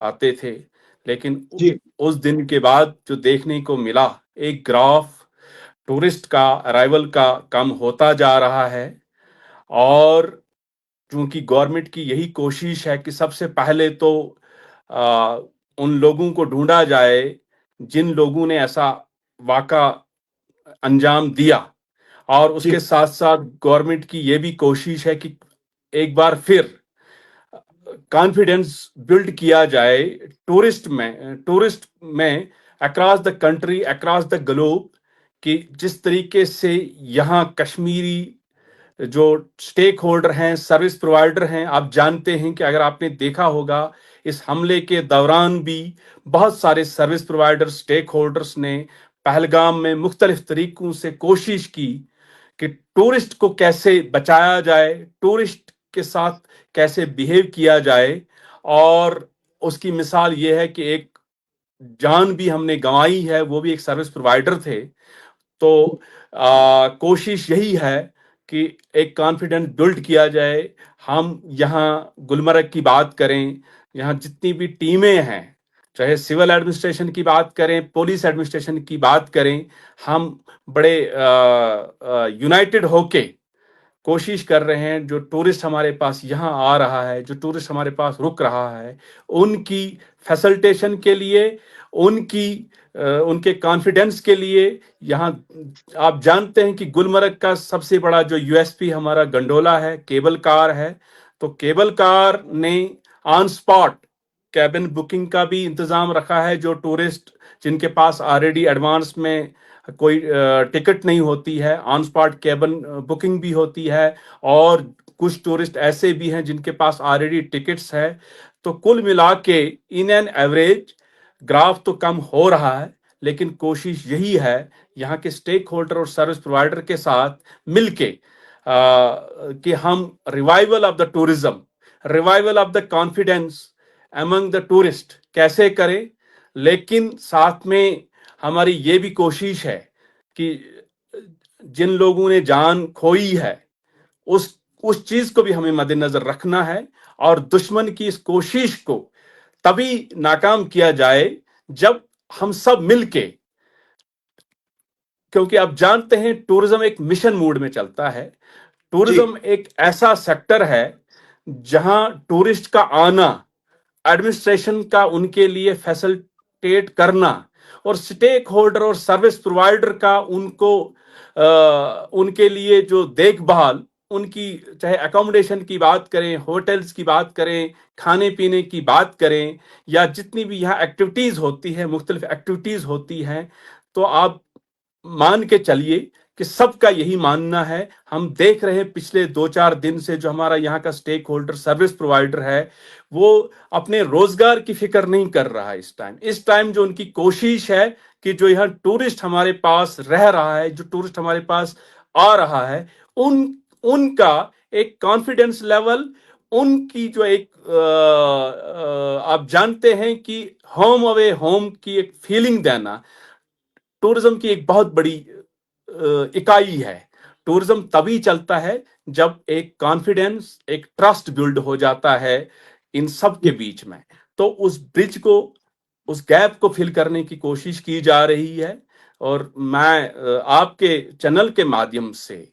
आते थे, लेकिन जी उस दिन के बाद जो देखने को मिला, एक ग्राफ टूरिस्ट का अराइवल का कम होता जा रहा है। और क्योंकि गवर्नमेंट की यही कोशिश है कि सबसे पहले तो आ, उन लोगों को ढूंढा जाए जिन लोगों ने ऐसा वाका अंजाम दिया, और उसके जी साथ साथ गवर्नमेंट की यह भी कोशिश है कि एक बार फिर कॉन्फिडेंस बिल्ड किया जाए टूरिस्ट में across the country, across the globe, कि जिस तरीके से यहाँ कश्मीरी जो स्टेक होल्डर हैं, सर्विस प्रोवाइडर हैं, आप जानते हैं कि अगर आपने देखा होगा इस हमले के दौरान भी बहुत सारे सर्विस प्रोवाइडर स्टेक होल्डर्स ने पहलगाम में मुख्तलिफ तरीकों से कोशिश की कि टूरिस्ट को कैसे बचाया जाए, टूरिस्ट के साथ कैसे बिहेव किया जाए। और उसकी मिसाल ये है कि एक जान भी हमने गंवाई है, वो भी एक सर्विस प्रोवाइडर थे। तो कोशिश यही है कि एक कॉन्फिडेंस बिल्ड किया जाए। हम यहाँ गुलमर्ग की बात करें, यहाँ जितनी भी टीमें हैं, चाहे सिविल एडमिनिस्ट्रेशन की बात करें, पुलिस एडमिनिस्ट्रेशन की बात करें, हम बड़े यूनाइटेड होके कोशिश कर रहे हैं। जो टूरिस्ट हमारे पास यहाँ आ रहा है, जो टूरिस्ट हमारे पास रुक रहा है, उनकी फैसिलिटेशन के लिए, उनकी उनके कॉन्फिडेंस के लिए यहाँ आप जानते हैं कि गुलमर्ग का सबसे बड़ा जो यूएसपी हमारा गंडोला है, केबल कार है। तो केबल कार ने ऑन स्पॉट कैबिन बुकिंग का भी इंतजाम रखा है। जो टूरिस्ट जिनके पास ऑलरेडी एडवांस में कोई टिकट नहीं होती है, ऑन स्पॉट कैबिन बुकिंग भी होती है। और कुछ टूरिस्ट ऐसे भी हैं जिनके पास ऑलरेडी टिकट्स है। तो कुल मिला के इन एन एवरेज ग्राफ तो कम हो रहा है, लेकिन कोशिश यही है यहाँ के स्टेक होल्डर और सर्विस प्रोवाइडर के साथ मिलके कि हम revival of the tourism, revival of the confidence among the tourist कैसे करें। लेकिन साथ में हमारी ये भी कोशिश है कि जिन लोगों ने जान खोई है, उस चीज को भी हमें मद्देनजर रखना है। और दुश्मन की इस कोशिश को तभी नाकाम किया जाए जब हम सब मिलके, क्योंकि आप जानते हैं टूरिज्म एक मिशन मोड में चलता है। जी टूरिज्म एक ऐसा सेक्टर है जहां टूरिस्ट का आना, एडमिनिस्ट्रेशन का उनके लिए फैसिलिटेट करना, और स्टेक होल्डर और सर्विस प्रोवाइडर का उनके लिए जो देखभाल, उनकी चाहे अकोमोडेशन की बात करें, होटल्स की बात करें, खाने पीने की बात करें, या जितनी भी यहाँ एक्टिविटीज होती है, मुख्तलिफ एक्टिविटीज होती हैं, तो आप मान के चलिए कि सबका यही मानना है। हम देख रहे हैं पिछले 2-4 दिन से जो हमारा यहाँ का स्टेक होल्डर सर्विस प्रोवाइडर है, वो अपने रोजगार की फिक्र नहीं कर रहा है। इस टाइम जो उनकी कोशिश है कि जो यहाँ टूरिस्ट हमारे पास रह रहा है, जो टूरिस्ट हमारे पास आ रहा है, उनका एक कॉन्फिडेंस लेवल, उनकी जो एक आप जानते हैं कि होम अवे होम की एक फीलिंग देना, टूरिज्म की एक बहुत बड़ी इकाई है। टूरिज्म तभी चलता है जब एक कॉन्फिडेंस, एक ट्रस्ट बिल्ड हो जाता है इन सब के बीच में। तो उस ब्रिज को, उस गैप को फिल करने की कोशिश की जा रही है। और मैं आपके चैनल के माध्यम से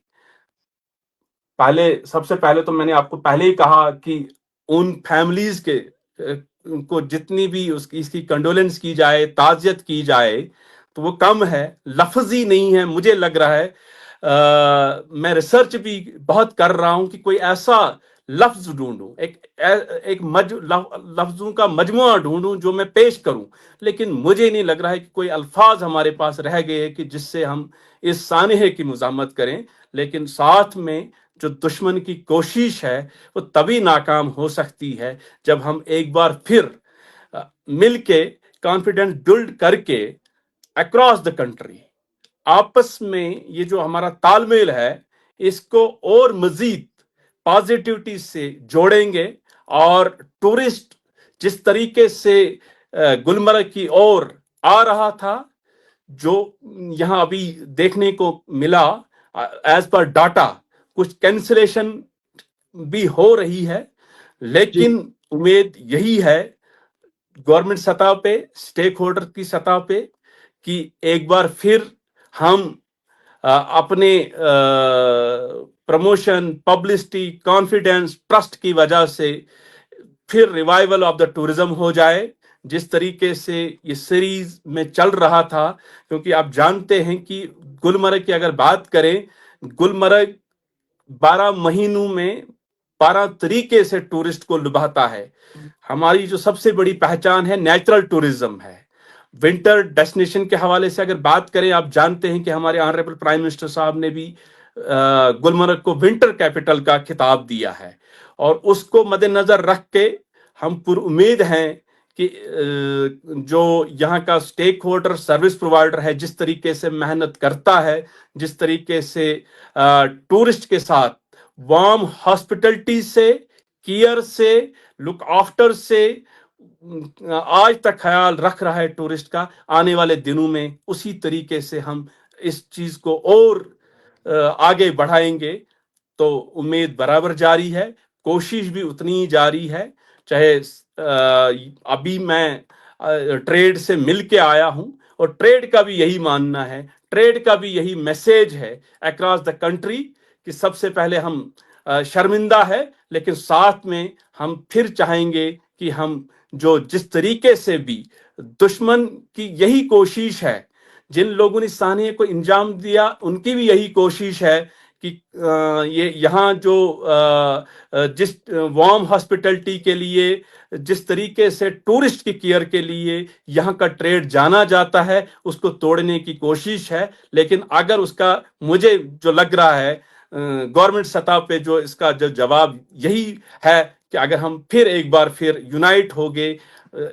सबसे पहले तो मैंने आपको पहले ही कहा कि उन फैमिलीज के को जितनी भी उसकी इसकी कंडोलेंस की जाए, ताजियत की जाए, तो वो कम है, लफ्जी नहीं है। मुझे लग रहा है मैं रिसर्च भी बहुत कर रहा हूं कि कोई ऐसा लफ्ज ढूंढूं, लफ्जों का मजमुआ ढूंढूं जो मैं पेश करूं। लेकिन मुझे नहीं लग रहा है कि कोई अल्फाज हमारे पास रह गए कि जिससे हम इस सानहे की मुजामत करें। लेकिन साथ में जो दुश्मन की कोशिश है वो तभी नाकाम हो सकती है जब हम एक बार फिर मिलके कॉन्फिडेंस बिल्ड करके अक्रॉस द कंट्री आपस में ये जो हमारा तालमेल है, इसको और मजीद पॉजिटिविटी से जोड़ेंगे। और टूरिस्ट जिस तरीके से गुलमर्ग की ओर आ रहा था, जो यहां अभी देखने को मिला, एज पर डाटा कुछ कैंसिलेशन भी हो रही है। जी लेकिन उम्मीद यही है गवर्नमेंट सतह पे, स्टेक होल्डर की सतह पे, कि एक बार फिर हम अपने प्रमोशन, पब्लिसिटी, कॉन्फिडेंस, ट्रस्ट की वजह से फिर रिवाइवल ऑफ द टूरिज्म हो जाए, जिस तरीके से ये सीरीज में चल रहा था। क्योंकि आप जानते हैं कि गुलमर्ग की अगर बात करें, गुलमर्ग 12 महीनों में 12 तरीके से टूरिस्ट को लुभाता है। हमारी जो सबसे बड़ी पहचान है नेचुरल टूरिज्म है। विंटर डेस्टिनेशन के हवाले से अगर बात करें, आप जानते हैं कि हमारे ऑनरेबल प्राइम मिनिस्टर साहब ने भी गुलमर्ग को विंटर कैपिटल का खिताब दिया है, और उसको मद्देनजर रख के हम पुरुम्मीद हैं कि जो यहाँ का स्टेक होल्डर, सर्विस प्रोवाइडर है, जिस तरीके से मेहनत करता है, जिस तरीके से टूरिस्ट के साथ वार्म हॉस्पिटलिटी से, केयर से, लुक आफ्टर से आज तक ख्याल रख रहा है टूरिस्ट का, आने वाले दिनों में उसी तरीके से हम इस चीज को और आगे बढ़ाएंगे। तो उम्मीद बराबर जारी है, कोशिश भी उतनी ही जारी है। चाहे अभी मैं ट्रेड से मिल के आया हूं, और ट्रेड का भी यही मानना है, ट्रेड का भी यही मैसेज है अक्रॉस द कंट्री, कि सबसे पहले हम शर्मिंदा है, लेकिन साथ में हम फिर चाहेंगे कि हम जो जिस तरीके से भी दुश्मन की यही कोशिश है, जिन लोगों ने सानिया को इंजाम दिया उनकी भी यही कोशिश है कि ये यहाँ जो जिस वार्म हॉस्पिटलिटी के लिए, जिस तरीके से टूरिस्ट की केयर के लिए यहाँ का ट्रेड जाना जाता है, उसको तोड़ने की कोशिश है। लेकिन अगर उसका, मुझे जो लग रहा है गवर्नमेंट सतह पे, जो इसका जो जवाब यही है कि अगर हम फिर एक बार फिर यूनाइट हो गए,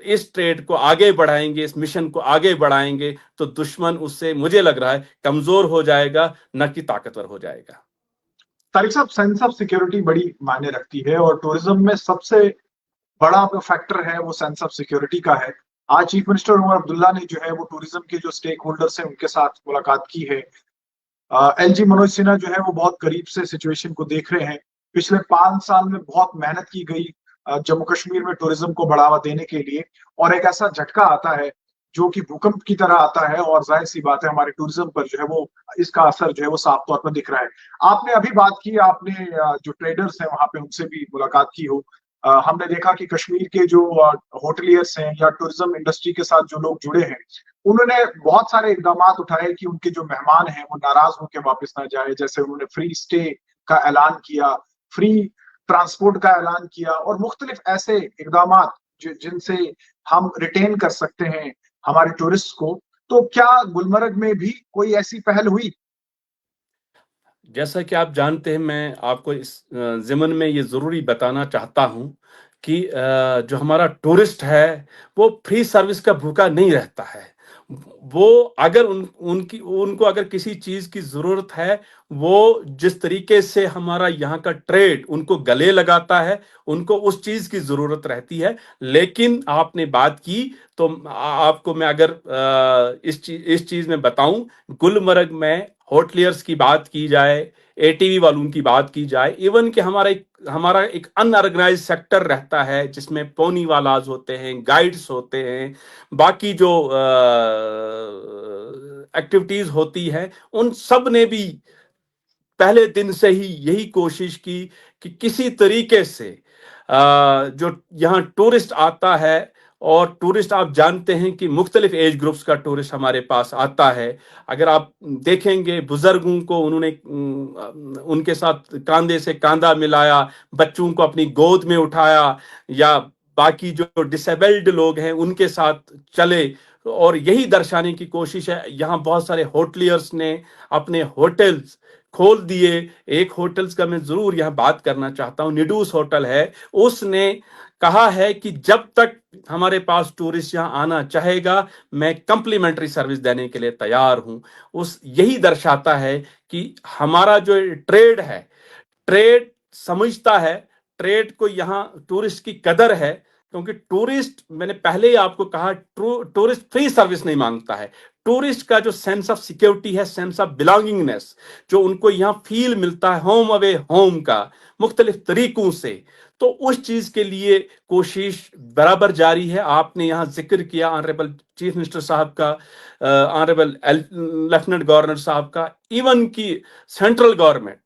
इस ट्रेड को आगे बढ़ाएंगे, इस मिशन को आगे बढ़ाएंगे, तो दुश्मन उससे मुझे लग रहा है कमजोर हो जाएगा, न कि ताकतवर हो जाएगा। तारिक साहब, सेंस ऑफ सिक्योरिटी बड़ी मायने रखती है, और टूरिज्म में सबसे बड़ा जो फैक्टर है वो सेंस ऑफ सिक्योरिटी का है। आज चीफ मिनिस्टर उमर अब्दुल्ला ने जो है वो टूरिज्म के जो स्टेक होल्डर्स हैं उनके साथ मुलाकात की है। एलजी मनोज सिन्हा जो है वो बहुत करीब से सिचुएशन को देख रहे हैं। पिछले 5 साल में बहुत मेहनत की गई जम्मू कश्मीर में टूरिज्म को बढ़ावा देने के लिए, और एक ऐसा झटका आता है जो कि भूकंप की तरह आता है, और जाहिर सी बात है हमारे टूरिज्म पर जो है वो इसका असर जो है वो साफ तौर पर दिख रहा है। आपने अभी बात की, आपने जो ट्रेडर्स हैं वहां पे उनसे भी मुलाकात की हो। हमने देखा कि कश्मीर के जो होटलियर्स हैं या टूरिज्म इंडस्ट्री के साथ जो लोग जुड़े हैं, उन्होंने बहुत सारे इकदाम उठाए कि उनके जो मेहमान हैं वो नाराज होकर वापस ना जाए। जैसे उन्होंने फ्री स्टे का ऐलान किया, फ्री ट्रांसपोर्ट का ऐलान किया, और मुख्तलिफ ऐसे इकदाम जिनसे हम रिटेन कर सकते हैं हमारे टूरिस्ट को। तो क्या गुलमर्ग में भी कोई ऐसी पहल हुई? जैसा कि आप जानते हैं, मैं आपको इस ज़िमन में ये ज़रूरी बताना चाहता हूं कि जो हमारा टूरिस्ट है वो फ्री सर्विस का भूखा नहीं रहता है। वो अगर उनको अगर किसी चीज की जरूरत है, वो जिस तरीके से हमारा यहाँ का ट्रेड उनको गले लगाता है, उनको उस चीज की जरूरत रहती है। लेकिन आपने बात की, तो आपको मैं अगर इस चीज में बताऊं, गुलमर्ग में होटलियर्स की बात की जाए, एटीवी वालों की बात की जाए, इवन कि हमारा एक अनऑर्गेनाइज सेक्टर रहता है, जिसमें पोनी वालाज होते हैं, गाइड्स होते हैं, बाकी जो एक्टिविटीज होती है, उन सब ने भी पहले दिन से ही यही कोशिश की कि किसी तरीके से जो यहाँ टूरिस्ट आता है, और टूरिस्ट आप जानते हैं कि मुख्तलिफ एज ग्रुप्स का टूरिस्ट हमारे पास आता है। अगर आप देखेंगे, बुजुर्गों को उन्होंने उनके साथ कांधे से कांधा मिलाया, बच्चों को अपनी गोद में उठाया, या बाकी जो डिसेबल्ड लोग हैं उनके साथ चले, और यही दर्शाने की कोशिश है। यहाँ बहुत सारे होटलियर्स ने अपने होटल्स खोल दिए। एक होटल्स का मैं जरूर यहाँ बात करना चाहता हूँ, निडूस होटल है, उसने कहा है कि जब तक हमारे पास टूरिस्ट यहाँ आना चाहेगा, मैं कंप्लीमेंट्री सर्विस देने के लिए तैयार हूं। उस यही दर्शाता है कि हमारा जो ट्रेड है, ट्रेड समझता है, ट्रेड को यहाँ टूरिस्ट की कदर है। क्योंकि टूरिस्ट, मैंने पहले ही आपको कहा, टूरिस्ट फ्री सर्विस नहीं मांगता है, टूरिस्ट का जो सेंस ऑफ सिक्योरिटी है, सेंस ऑफ बिलोंगिंगनेस, जो उनको यहाँ फील मिलता है होम अवे होम का मुख्तलिफ तरीकों से, तो उस चीज के लिए कोशिश बराबर जारी है। आपने यहाँ जिक्र किया ऑनरेबल चीफ मिनिस्टर साहब का, ऑनरेबल लेफ्टिनेंट गवर्नर साहब का, इवन की central government,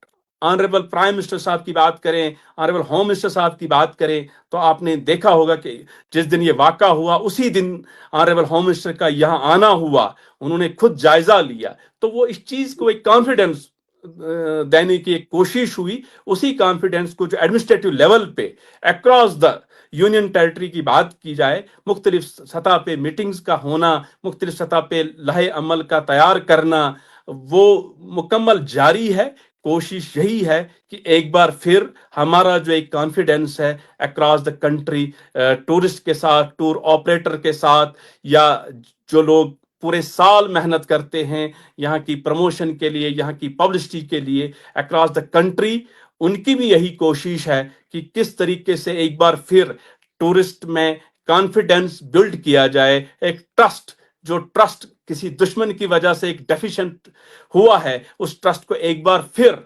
honourable prime minister साहब की बात करें, ऑनरेबल होम मिनिस्टर साहब की बात करें, तो आपने देखा होगा कि जिस दिन ये वाक़ा हुआ उसी दिन ऑनरेबल होम मिनिस्टर का यहाँ आना हुआ, उन्होंने खुद जायजा लिया। तो वो इस चीज को एक कॉन्फिडेंस देने की एक कोशिश हुई। उसी कॉन्फिडेंस को जो एडमिनिस्ट्रेटिव लेवल पे अक्रॉस द यूनियन टेरिटरी की बात की जाए, मुख्तलिफ सतह पे मीटिंग्स का होना, मुख्तलिफ सतह पे लहे अमल का तैयार करना, वो मुकम्मल जारी है। कोशिश यही है कि एक बार फिर हमारा जो एक कॉन्फिडेंस है अक्रॉस द कंट्री, टूरिस्ट के साथ, टूर ऑपरेटर के साथ, या जो लोग पूरे साल मेहनत करते हैं यहाँ की प्रमोशन के लिए, यहाँ की पब्लिसिटी के लिए अक्रॉस द कंट्री, उनकी भी यही कोशिश है कि किस तरीके से एक बार फिर टूरिस्ट में कॉन्फिडेंस बिल्ड किया जाए, एक ट्रस्ट, जो ट्रस्ट किसी दुश्मन की वजह से एक डेफिशिएंट हुआ है, उस ट्रस्ट को एक बार फिर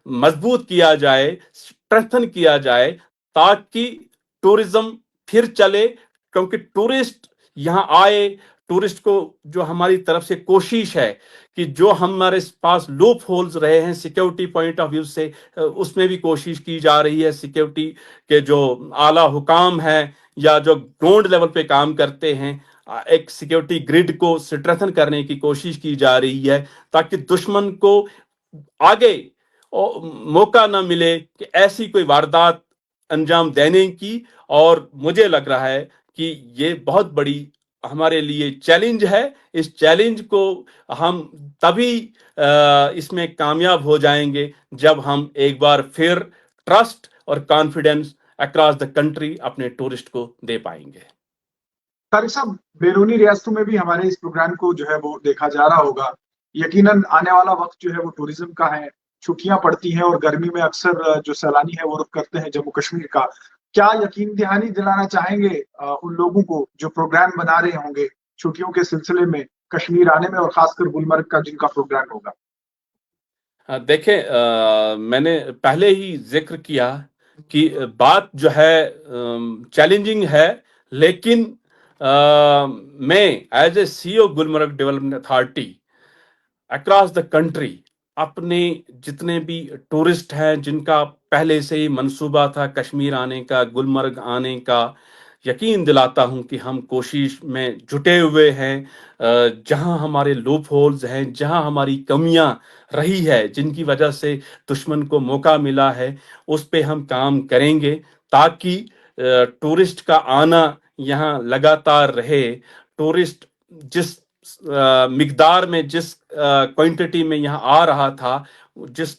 मजबूत किया जाए, स्ट्रेंथन किया जाए, ताकि टूरिज्म फिर चले। क्योंकि टूरिस्ट यहाँ आए, टूरिस्ट को जो हमारी तरफ से कोशिश है कि जो हमारे पास लूप होल्स रहे हैं सिक्योरिटी पॉइंट ऑफ व्यू से, उसमें भी कोशिश की जा रही है। सिक्योरिटी के जो आला हुकाम है या जो ग्राउंड लेवल पे काम करते हैं, एक सिक्योरिटी ग्रिड को स्ट्रेंथन करने की कोशिश की जा रही है, ताकि दुश्मन को आगे मौका ना मिले कि ऐसी कोई वारदात अंजाम देने की। और मुझे लग रहा है कि ये बहुत बड़ी हमारे लिए चैलेंज है। इस चैलेंज को हम तभी इसमें कामयाब हो जाएंगे जब हम एक बार फिर ट्रस्ट और कॉन्फिडेंस अक्रॉस द कंट्री अपने टूरिस्ट को दे पाएंगे। तारिक साहब, बैरूनी रियासतों में भी हमारे इस प्रोग्राम को जो है वो देखा जा रहा होगा। यकीनन आने वाला वक्त जो है वो टूरिज्म का है, छुट्टियां पड़ती हैं और गर्मी में अक्सर जो सैलानी है वो रुख करते हैं जम्मू कश्मीर का। क्या यकीन दहानी दिलाना चाहेंगे उन लोगों को जो प्रोग्राम बना रहे होंगे छुट्टियों के सिलसिले में कश्मीर आने में, और खासकर गुलमर्ग का जिनका प्रोग्राम होगा? देखें, मैंने पहले ही जिक्र किया कि बात जो है चैलेंजिंग है, लेकिन मैं as a CEO Gulmarg development authority across the country अपने जितने भी टूरिस्ट हैं जिनका पहले से ही मंसूबा था कश्मीर आने का, गुलमर्ग आने का, यकीन दिलाता हूं कि हम कोशिश में जुटे हुए हैं। जहां हमारे लूप होल्स हैं, जहां हमारी कमियां रही है, जिनकी वजह से दुश्मन को मौका मिला है, उस पे हम काम करेंगे, ताकि टूरिस्ट का आना यहाँ लगातार रहे। टूरिस्ट जिस मिकदार में, जिस क्वांटिटी में यहाँ आ रहा था, जिस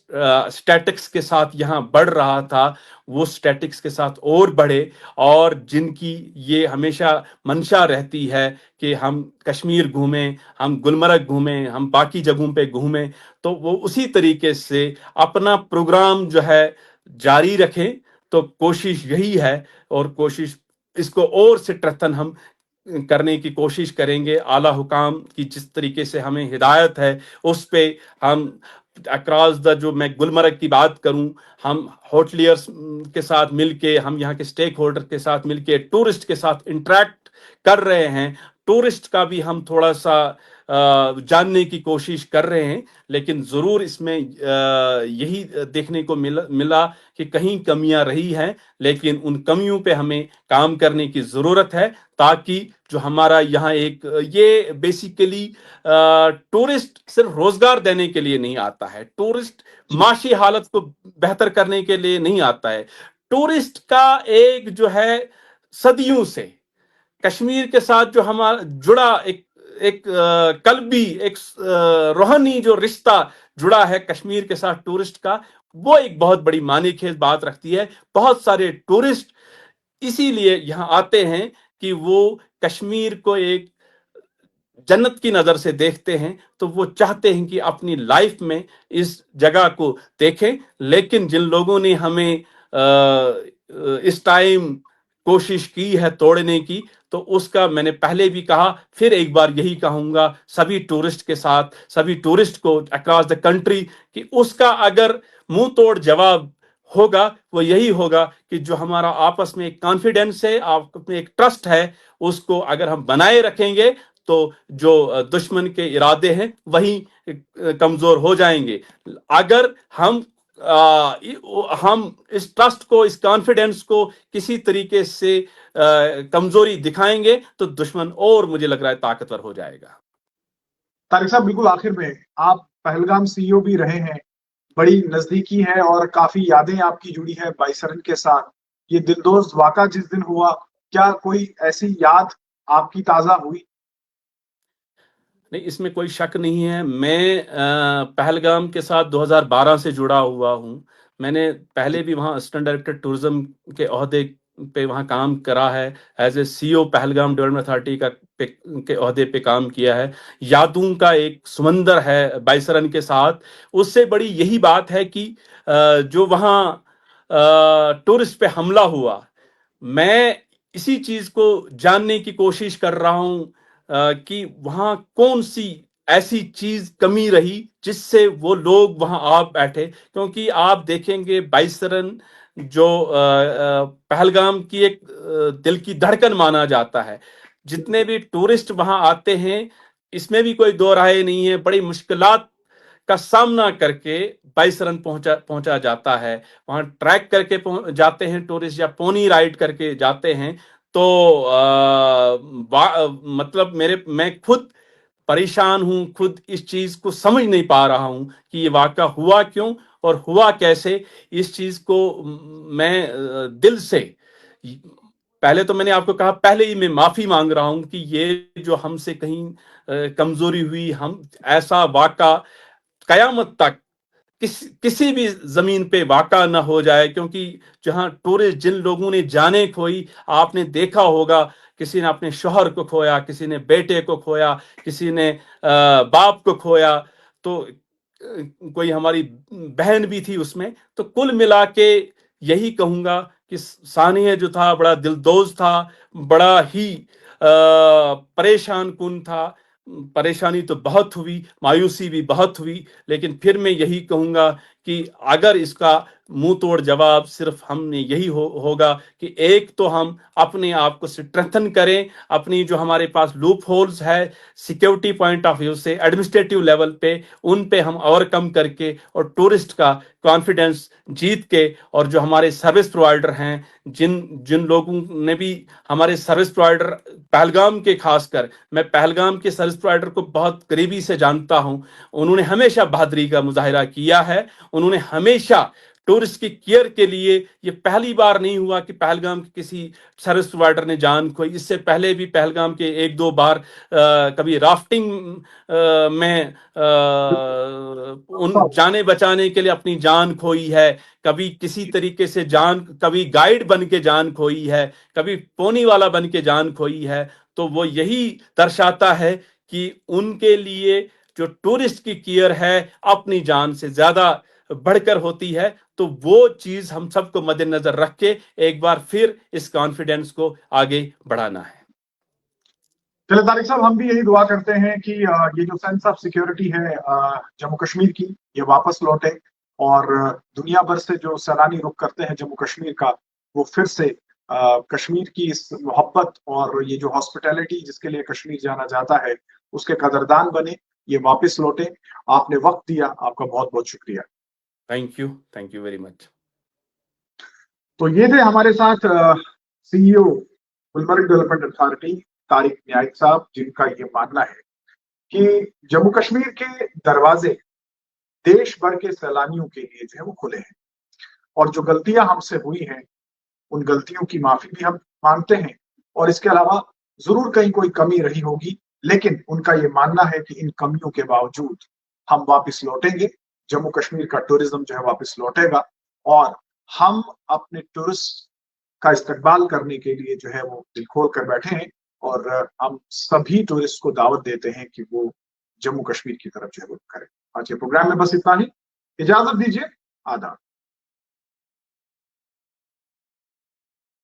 स्टैटिक्स के साथ यहाँ बढ़ रहा था, वो स्टैटिक्स के साथ और बढ़े। और जिनकी ये हमेशा मंशा रहती है कि हम कश्मीर घूमें, हम गुलमर्ग घूमें, हम बाकी जगहों पे घूमें, तो वो उसी तरीके से अपना प्रोग्राम जो है जारी रखें। तो कोशिश यही है, और कोशिश इसको और स्ट्रेंथन हम करने की कोशिश करेंगे। आला हुकाम की जिस तरीके से हमें हिदायत है, उस पे हम अक्रॉस द, जो मैं गुलमर्ग की बात करूं, हम होटलियर्स के साथ मिलके, हम यहाँ के स्टेक होल्डर के साथ मिलके टूरिस्ट के साथ इंटरेक्ट कर रहे हैं। टूरिस्ट का भी हम थोड़ा सा जानने की कोशिश कर रहे हैं, लेकिन जरूर इसमें यही देखने को मिला कि कहीं कमियां रही हैं, लेकिन उन कमियों पे हमें काम करने की जरूरत है, ताकि जो हमारा यहाँ एक, ये बेसिकली टूरिस्ट सिर्फ रोजगार देने के लिए नहीं आता है, टूरिस्ट माशी हालत को बेहतर करने के लिए नहीं आता है। टूरिस्ट का एक जो है सदियों से कश्मीर के साथ जो हमारा जुड़ा एक एक कल्बी, एक रूहानी जो रिश्ता जुड़ा है कश्मीर के साथ टूरिस्ट का, वो एक बहुत बड़ी मानीखेज बात रखती है। बहुत सारे टूरिस्ट इसीलिए यहाँ आते हैं कि वो कश्मीर को एक जन्नत की नजर से देखते हैं, तो वो चाहते हैं कि अपनी लाइफ में इस जगह को देखें। लेकिन जिन लोगों ने हमें इस टाइम कोशिश की है तोड़ने की, तो उसका मैंने पहले भी कहा, फिर एक बार यही कहूंगा सभी टूरिस्ट के साथ, सभी टूरिस्ट को अक्रॉस द कंट्री, कि उसका अगर मुंह तोड़ जवाब होगा वो यही होगा कि जो हमारा आपस में एक कॉन्फिडेंस है, आप में एक ट्रस्ट है, उसको अगर हम बनाए रखेंगे तो जो दुश्मन के इरादे हैं वही कमजोर हो जाएंगे। अगर हम इस ट्रस्ट को, इस कॉन्फिडेंस को किसी तरीके से कमजोरी दिखाएंगे तो दुश्मन और मुझे लग रहा है ताकतवर हो जाएगा। तारिक साहब, बिल्कुल आखिर में, आप पहलगाम सीईओ भी रहे हैं, बड़ी नजदीकी है और काफी यादें आपकी जुड़ी है बाइसरन के साथ। ये दिलदोज वाका जिस दिन हुआ, क्या कोई ऐसी याद आपकी ताजा हुई? नहीं, इसमें कोई शक नहीं है। मैं पहलगाम के साथ 2012 से जुड़ा हुआ हूं। मैंने पहले भी वहां असिस्टेंट डायरेक्टर टूरिज्म के ओहदे पे वहां काम करा है। As a CEO Pahalgam development authority के ओहदे पे काम किया है। यादों का एक समंदर है बाइसरन के साथ। उससे बड़ी यही बात है कि जो वहां टूरिस्ट पे हमला हुआ, मैं इसी चीज को जानने की कोशिश कर रहा हूं कि वहां कौन सी ऐसी चीज कमी रही जिससे वो लोग वहां आ बैठे। क्योंकि आप देखेंगे बाइसरन जो पहलगाम की एक दिल की धड़कन माना जाता है। जितने भी टूरिस्ट वहां आते हैं, इसमें भी कोई दो राय नहीं है, बड़ी मुश्किलात का सामना करके बाइसरन पहुंचा पहुंचा जाता है। वहां ट्रैक करके जाते हैं टूरिस्ट, या पोनी राइड करके जाते हैं। तो मतलब मैं खुद परेशान हूं, खुद इस चीज को समझ नहीं पा रहा हूं कि ये वाकया हुआ क्यों और हुआ कैसे। इस चीज को मैं दिल से, पहले तो मैंने आपको कहा, पहले ही मैं माफी मांग रहा हूं कि ये जो हमसे कहीं कमजोरी हुई, हम ऐसा वाकया कयामत तक किसी भी जमीन पे वाका ना हो जाए। क्योंकि जहां टूरिस्ट, जिन लोगों ने जाने खोई, आपने देखा होगा, किसी ने अपने शोहर को खोया, किसी ने बेटे को खोया, किसी ने बाप को खोया, तो कोई हमारी बहन भी थी उसमें। तो कुल मिला के यही कहूंगा कि सानिया जो था बड़ा दिलदोज था, बड़ा ही परेशान कुन था। परेशानी तो बहुत हुई, मायूसी भी बहुत हुई, लेकिन फिर मैं यही कहूंगा कि अगर इसका मुंह तोड़ जवाब सिर्फ हमने यही होगा कि एक तो हम अपने आप को स्ट्रेंथन करें, अपनी जो हमारे पास लूप होल्स है सिक्योरिटी पॉइंट ऑफ व्यू से, एडमिनिस्ट्रेटिव लेवल पे, उन पे हम ओवरकम करके और टूरिस्ट का कॉन्फिडेंस जीत के, और जो हमारे सर्विस प्रोवाइडर हैं, जिन जिन लोगों ने भी हमारे सर्विस प्रोवाइडर पहलगाम के, खासकर मैं पहलगाम के सर्विस प्रोवाइडर को बहुत करीबी से जानता हूं, उन्होंने हमेशा बहादुरी का मुजाहिरा किया है। उन्होंने हमेशा टूरिस्ट की केयर के लिए, ये पहली बार नहीं हुआ कि पहलगाम के किसी सर्विस प्रोवाइडर ने जान खोई। इससे पहले भी पहलगाम के एक दो बार कभी राफ्टिंग में उन जाने बचाने के लिए अपनी जान खोई है, कभी किसी तरीके से जान, कभी गाइड बन के जान खोई है, कभी पोनी वाला बन के जान खोई है। तो वो यही दर्शाता है कि उनके लिए जो टूरिस्ट की केयर है अपनी जान से ज्यादा बढ़कर होती है। तो वो चीज हम सबको मद्देनजर रख के एक बार फिर इस कॉन्फिडेंस को आगे बढ़ाना है। चले तारिक साहब, हम भी यही दुआ करते हैं कि ये जो सेंस ऑफ सिक्योरिटी है जम्मू कश्मीर की, ये वापस लौटे और दुनिया भर से जो सैलानी रुख करते हैं जम्मू कश्मीर का, वो फिर से कश्मीर की इस मोहब्बत और ये जो हॉस्पिटैलिटी जिसके लिए कश्मीर जाना जाता है, उसके कदरदान बने, ये वापस लौटे। आपने वक्त दिया, आपका बहुत बहुत शुक्रिया। Thank you very much. तो ये थे हमारे साथ CEO Gulmarg development authority Tariq न्यायिक साहब, जिनका ये मानना है कि जम्मू कश्मीर के दरवाजे देश भर के सैलानियों के लिए जो है वो खुले हैं, और जो गलतियां हमसे हुई हैं उन गलतियों की माफी भी हम मांगते हैं, और इसके अलावा जरूर कहीं कोई कमी रही होगी, लेकिन उनका ये मानना है कि इन कमियों के बावजूद हम वापस लौटेंगे, जम्मू कश्मीर का टूरिज्म जो है वापस लौटेगा, और हम अपने टूरिस्ट का इस्तकबाल करने के लिए जो है वो दिल खोल कर बैठे हैं, और हम सभी टूरिस्ट को दावत देते हैं कि वो जम्मू कश्मीर की तरफ जो है वो करें। आज के प्रोग्राम में बस इतना ही, इजाजत दीजिए, आदाब।